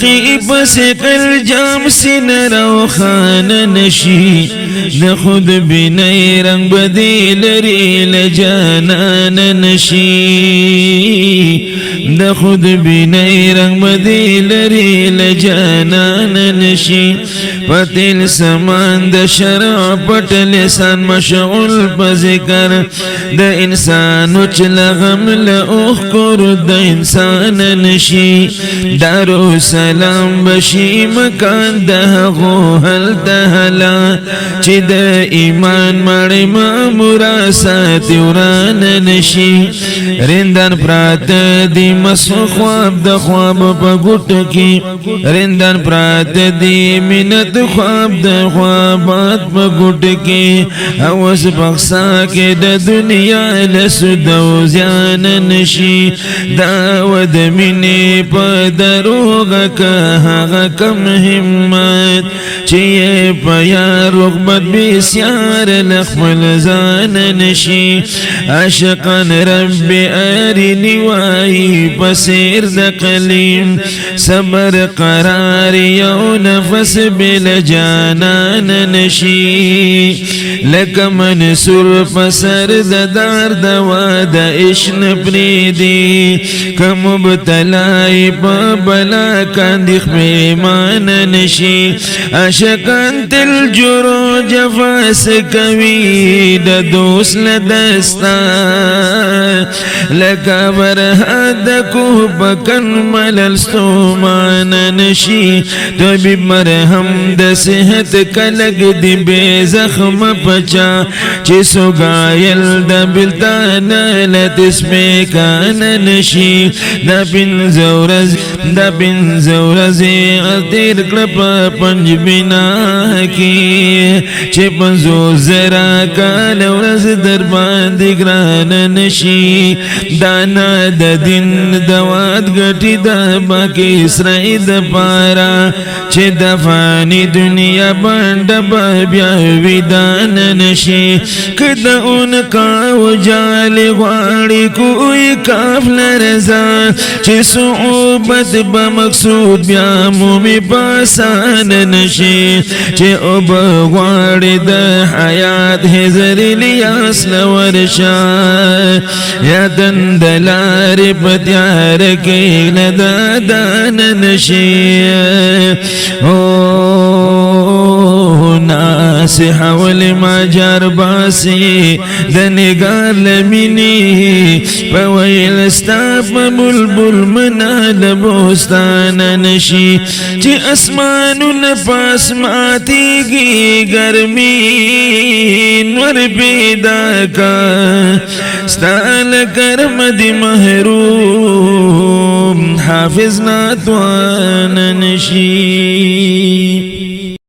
خیب سقل جام سین روخان نشی د خود بینی رنگ بدیل ریل جانان نشی د خود بینی رنگ بدیل ریل جانان نشی پتیل سمان د شرع پت لسان مشغول پا ذکر د انسان اچل غم لأخ کرد د انسان نشی دارو سلام بشی مکان ده غو حل تهلا چی ده ایمان مڑی مامورا ساتی وران نشی رندان پرات دی مسخ خواب ده خواب پا گوٹ کی رندان پرات دی منت خواب ده خوابات پا گوٹ کی اوز بخصا کے ده دنیا لسو دو زیان نشی داود منی پا دروغ هغه کم همت چیه پیا رغبت بسیار لخمل زان نشی عشقان رب ارینی وای پسیر دقلیم صبر قرار یو نفس بل جانان نشی لکمن سر پسر دار دوا دا اشن پریدی کم مبتلائی پا بلا کاندخ بیمان نشی عشقان تل جرو جفاس کوی دا دوس لدستا لکا برحاد کو بکن ملل ستومان نشی طبیب مرحم دا صحت کلگ دی بے زخم پچا چی سگایل دا بلتان لتس بیکان نشی دا بن زورزی غتیر کلپ پنج بنا کی چی پنزو زرا کال ورز در باندی گران نشی دانا دا دن دواد گٹی دا باکی اسرائی دا پارا چی دفانی دنیا باند بابیا ویدان نشی کدا ان کاو جالی غاڑی کوئی کافل رزا چی صعوبت بمقصود بیا مومی پاسان نشی چی اب غاڑی دا حیات حضر لیاس لورشا یا دندلار پتیار کی لدا دان نشی ناس حول ما جار باسی دنگار لمینی پویل استاف بلبل منال بوستان نشی چی اسمانو نپاس ماتی گی گرمی نور پیدا کا ستال کرم دی محروم حافظ ناتوان نشی